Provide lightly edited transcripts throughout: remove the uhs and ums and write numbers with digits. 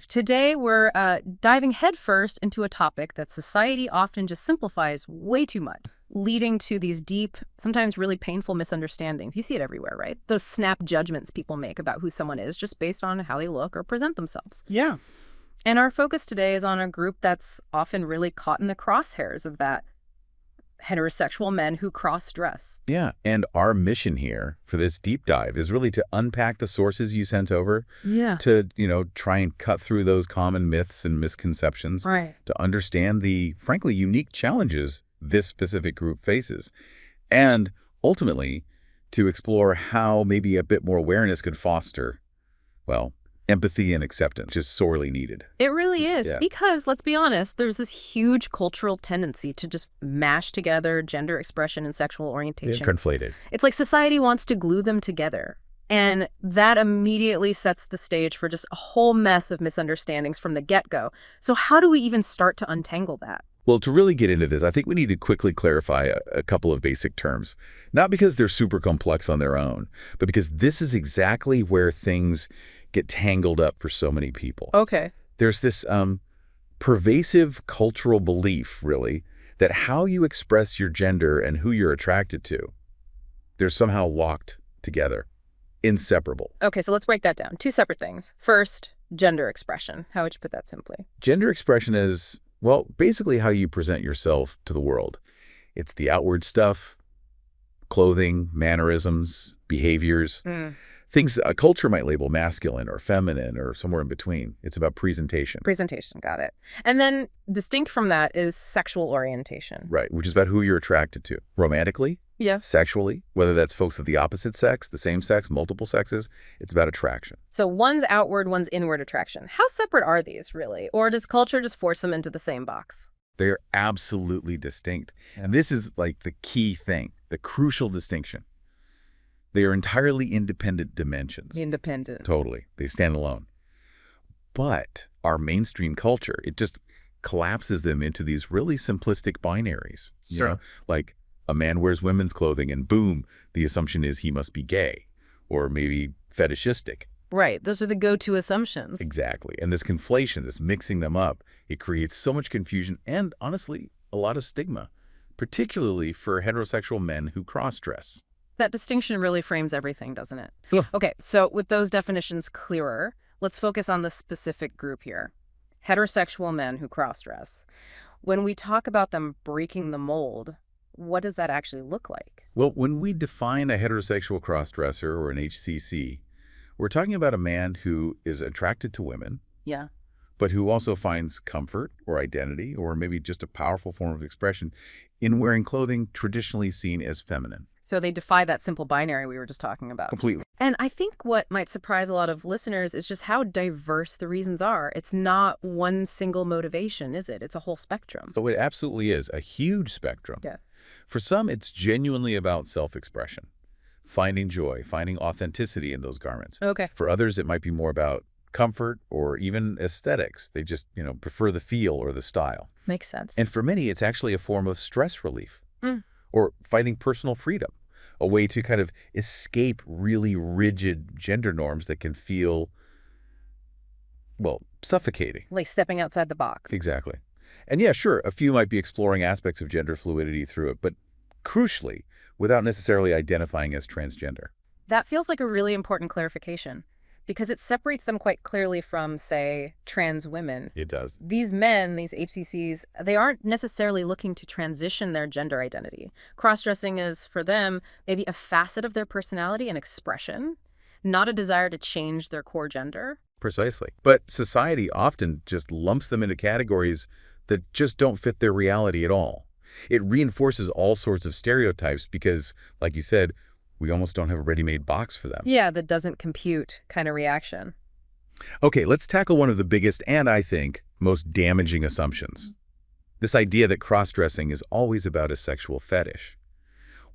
Today, we're diving headfirst into a topic that society often just simplifies way too much, leading to these deep, sometimes really painful misunderstandings. You see it everywhere, right? Those snap judgments people make about who someone is just based on how they look or present themselves. Yeah. And our focus today is on a group that's often really caught in the crosshairs of that: heterosexual men who cross-dress. Yeah. And our mission here for this deep dive is really to unpack the sources you sent over, Yeah. to, try and cut through those common myths and misconceptions, Right. to understand the, frankly, unique challenges this specific group faces, and ultimately to explore how maybe a bit more awareness could foster, well, empathy and acceptance, which is sorely needed. It really is, Yeah. because, let's be honest, there's this huge cultural tendency to just mash together gender expression and sexual orientation. Conflated. It's like society wants to glue them together. And that immediately sets the stage for just a whole mess of misunderstandings from the get-go. So how do we even start to untangle that? Well, to really get into this, I think we need to quickly clarify a couple of basic terms. Not because they're super complex on their own, but because this is exactly where things get tangled up for so many people. Okay. There's this pervasive cultural belief, really, that how you express your gender and who you're attracted to, they're somehow locked together, inseparable. Okay, so let's break that down. Two separate things. First, gender expression. How would you put that simply? Gender expression is, well, basically how you present yourself to the world. It's the outward stuff, clothing, mannerisms, behaviors, things a culture might label masculine or feminine or somewhere in between. It's about presentation. Presentation, got it. And then distinct from that is sexual orientation. Right, which is about who you're attracted to. Romantically, Yes. sexually, whether that's folks of the opposite sex, the same sex, multiple sexes, it's about attraction. So one's outward, one's inward attraction. How separate are these, really? Or does culture just force them into the same box? They are absolutely distinct. And this is like the key thing, the crucial distinction. They are entirely independent dimensions. Independent. Totally. They stand alone. But our mainstream culture, it just collapses them into these really simplistic binaries. Sure. Like a man wears women's clothing and boom, the assumption is he must be gay or maybe fetishistic. Right. Those are the go-to assumptions. Exactly. And this conflation, this mixing them up, it creates so much confusion and, honestly, a lot of stigma, particularly for heterosexual men who cross-dress. That distinction really frames everything, doesn't it? Yeah. Okay, so with those definitions clearer, let's focus on the specific group here. Heterosexual men who cross-dress. When we talk about them breaking the mold, what does that actually look like? Well, when we define a heterosexual crossdresser or an HCC, we're talking about a man who is attracted to women, Yeah. but who also finds comfort or identity or maybe just a powerful form of expression in wearing clothing traditionally seen as feminine. So they defy that simple binary we were just talking about. Completely. And I think what might surprise a lot of listeners is just how diverse the reasons are. It's not one single motivation, is it? It's a whole spectrum. So it absolutely is a huge spectrum. Yeah. For some, it's genuinely about self-expression, finding joy, finding authenticity in those garments. Okay. For others, it might be more about comfort or even aesthetics. They just, prefer the feel or the style. Makes sense. And for many, it's actually a form of stress relief Mm. or fighting personal freedom, a way to kind of escape really rigid gender norms that can feel, well, suffocating. Like stepping outside the box. Exactly. And yeah, sure, a few might be exploring aspects of gender fluidity through it, but crucially, without necessarily identifying as transgender. That feels like a really important clarification, because it separates them quite clearly from, say, trans women. It does. These men, these HCCs, they aren't necessarily looking to transition their gender identity. Cross-dressing is, for them, maybe a facet of their personality and expression, not a desire to change their core gender. Precisely. But society often just lumps them into categories that just don't fit their reality at all. It reinforces all sorts of stereotypes because, like you said, we almost don't have a ready-made box for them. Yeah, that doesn't compute kind of reaction. Okay, let's tackle one of the biggest and, I think, most damaging assumptions. This idea that cross-dressing is always about a sexual fetish.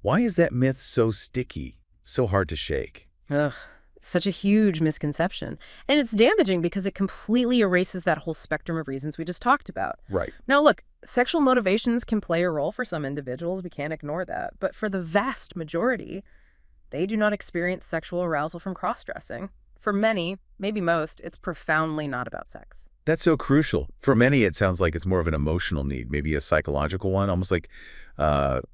Why is that myth so sticky, so hard to shake? Ugh, such a huge misconception. And it's damaging because it completely erases that whole spectrum of reasons we just talked about. Right. Now, look, sexual motivations can play a role for some individuals. We can't ignore that. But for the vast majority, they do not experience sexual arousal from cross-dressing. For many, maybe most, it's profoundly not about sex. That's so crucial. For many, it sounds like it's more of an emotional need, maybe a psychological one, almost like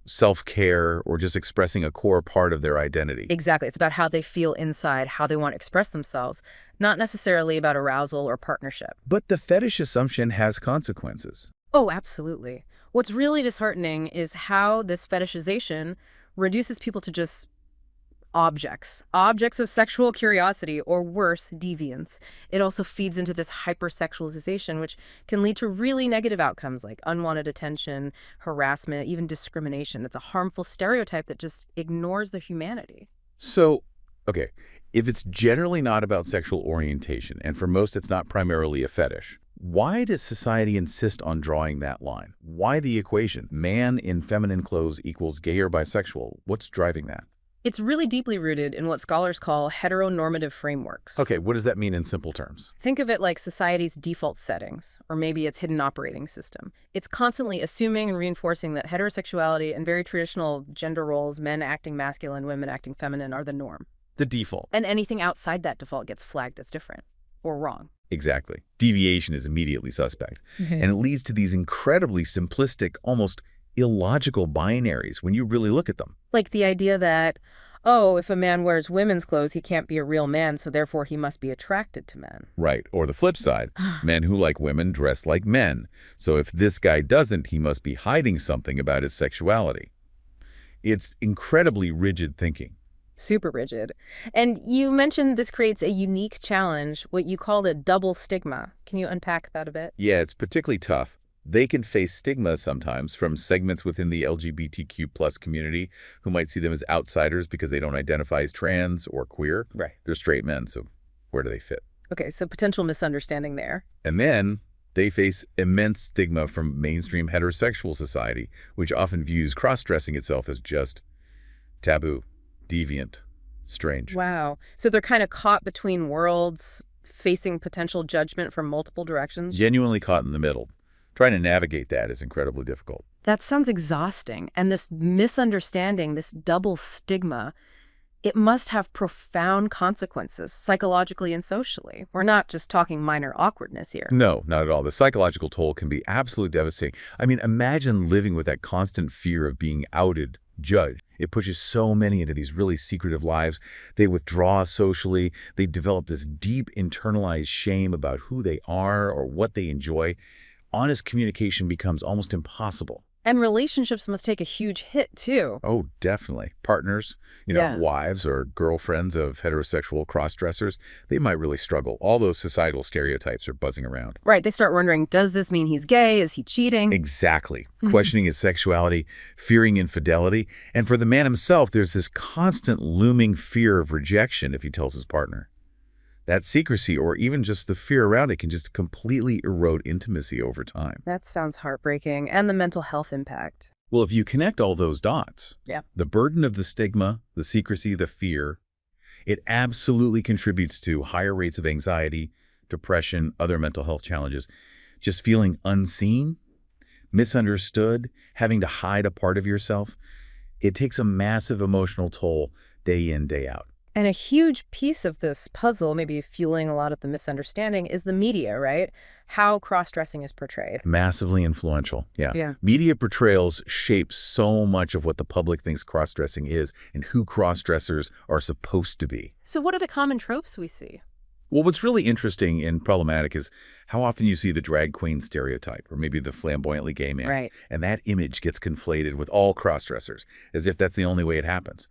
self-care or just expressing a core part of their identity. Exactly. It's about how they feel inside, how they want to express themselves, not necessarily about arousal or partnership. But the fetish assumption has consequences. Oh, absolutely. What's really disheartening is how this fetishization reduces people to just objects of sexual curiosity, or worse, deviants. It also feeds into this hypersexualization, which can lead to really negative outcomes like unwanted attention, harassment, even discrimination. That's a harmful stereotype that just ignores their humanity. So, okay, if it's generally not about sexual orientation, and for most it's not primarily a fetish, why does society insist on drawing that line? Why the equation? Man in feminine clothes equals gay or bisexual. What's driving that? It's really deeply rooted in what scholars call heteronormative frameworks. Okay, what does that mean in simple terms? Think of it like society's default settings, or maybe its hidden operating system. It's constantly assuming and reinforcing that heterosexuality and very traditional gender roles, men acting masculine, women acting feminine, are the norm. The default. And anything outside that default gets flagged as different or wrong. Exactly. Deviation is immediately suspect. Mhm. And it leads to these incredibly simplistic, almost illogical binaries when you really look at them. Like the idea that, oh, if a man wears women's clothes, he can't be a real man, so therefore he must be attracted to men. Right. Or the flip side, men who like women dress like men. So if this guy doesn't, he must be hiding something about his sexuality. It's incredibly rigid thinking. Super rigid. And you mentioned this creates a unique challenge, what you called a double stigma. Can you unpack that a bit? Yeah, it's particularly tough. They can face stigma sometimes from segments within the LGBTQ plus community who might see them as outsiders because they don't identify as trans or queer. Right. They're straight men, so where do they fit? Okay, so potential misunderstanding there. And then they face immense stigma from mainstream heterosexual society, which often views cross-dressing itself as just taboo, deviant, strange. Wow. So they're kind of caught between worlds, facing potential judgment from multiple directions? Genuinely caught in the middle. Trying to navigate that is incredibly difficult. That sounds exhausting. And this misunderstanding, this double stigma, it must have profound consequences psychologically and socially. We're not just talking minor awkwardness here. No, not at all. The psychological toll can be absolutely devastating. I mean, imagine living with that constant fear of being outed, judged. It pushes so many into these really secretive lives. They withdraw socially. They develop this deep internalized shame about who they are or what they enjoy. Honest communication becomes almost impossible. And relationships must take a huge hit, too. Oh, definitely. Partners, wives or girlfriends of heterosexual cross-dressers, they might really struggle. All those societal stereotypes are buzzing around. Right, they start wondering, does this mean he's gay? Is he cheating? Exactly. Questioning his sexuality, fearing infidelity. And for the man himself, there's this constant looming fear of rejection if he tells his partner. That secrecy or even just the fear around it can just completely erode intimacy over time. That sounds heartbreaking. And the mental health impact. Well, if you connect all those dots, Yeah. the burden of the stigma, the secrecy, the fear, it absolutely contributes to higher rates of anxiety, depression, other mental health challenges. Just feeling unseen, misunderstood, having to hide a part of yourself, it takes a massive emotional toll day in, day out. And a huge piece of this puzzle, maybe fueling a lot of the misunderstanding, is the media, right? How cross-dressing is portrayed. Massively influential, yeah. Yeah. Media portrayals shape so much of what the public thinks cross-dressing is and who cross-dressers are supposed to be. So what are the common tropes we see? Well, what's really interesting and problematic is how often you see the drag queen stereotype or maybe the flamboyantly gay man. Right. And that image gets conflated with all cross-dressers as if that's the only way it happens.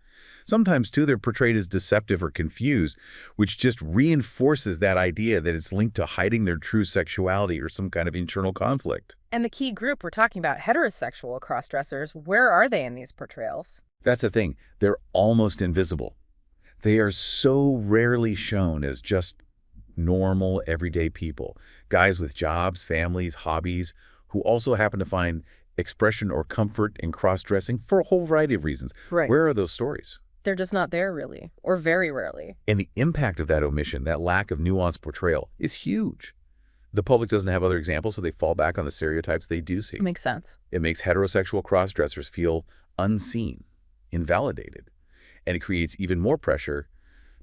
Sometimes, too, they're portrayed as deceptive or confused, which just reinforces that idea that it's linked to hiding their true sexuality or some kind of internal conflict. And the key group we're talking about, heterosexual cross-dressers, where are they in these portrayals? That's the thing. They're almost invisible. They are so rarely shown as just normal, everyday people, guys with jobs, families, hobbies, who also happen to find expression or comfort in cross-dressing for a whole variety of reasons. Right. Where are those stories? They're just not there, really, or very rarely. And the impact of that omission, that lack of nuanced portrayal, is huge. The public doesn't have other examples, so they fall back on the stereotypes they do see. Makes sense. It makes heterosexual cross-dressers feel unseen, invalidated, and it creates even more pressure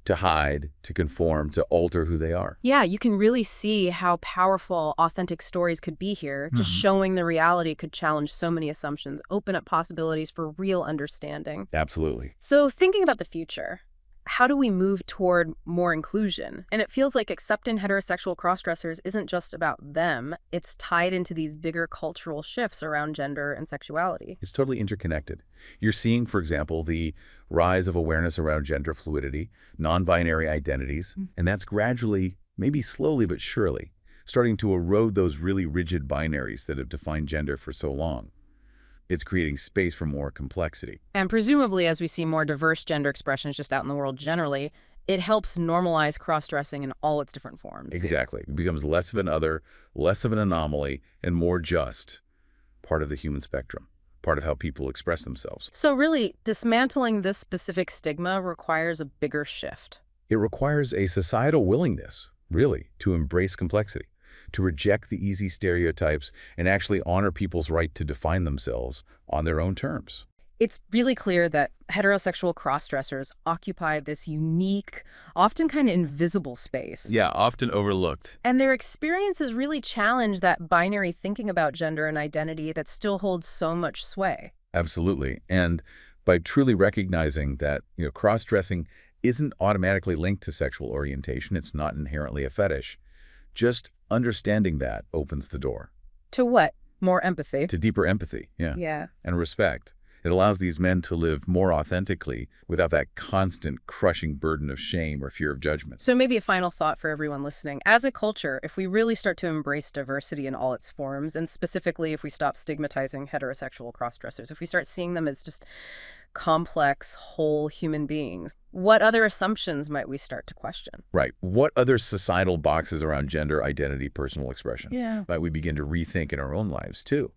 to hide, to conform, to alter who they are. Yeah, you can really see how powerful authentic stories could be here. Just showing the reality could challenge so many assumptions, open up possibilities for real understanding. Absolutely. So thinking about the future, how do we move toward more inclusion? And it feels like accepting heterosexual crossdressers isn't just about them. It's tied into these bigger cultural shifts around gender and sexuality. It's totally interconnected. You're seeing, for example, the rise of awareness around gender fluidity, non-binary identities, and that's gradually, maybe slowly but surely, starting to erode those really rigid binaries that have defined gender for so long. It's creating space for more complexity. And presumably, as we see more diverse gender expressions just out in the world generally, it helps normalize cross-dressing in all its different forms. Exactly. It becomes less of an other, less of an anomaly, and more just part of the human spectrum, part of how people express themselves. So really, dismantling this specific stigma requires a bigger shift. It requires a societal willingness, really, to embrace complexity, to reject the easy stereotypes and actually honor people's right to define themselves on their own terms. It's really clear that heterosexual cross-dressers occupy this unique, often kind of invisible space. Yeah, often overlooked. And their experiences really challenge that binary thinking about gender and identity that still holds so much sway. Absolutely. And by truly recognizing that, cross-dressing isn't automatically linked to sexual orientation, it's not inherently a fetish, just understanding that opens the door. To what? More empathy. To deeper empathy, Yeah. and respect. It allows these men to live more authentically without that constant crushing burden of shame or fear of judgment. So maybe a final thought for everyone listening. As a culture, if we really start to embrace diversity in all its forms, and specifically if we stop stigmatizing heterosexual cross-dressers, if we start seeing them as just complex, whole human beings, what other assumptions might we start to question? Right. What other societal boxes around gender, identity, personal expression might we begin to rethink in our own lives, too?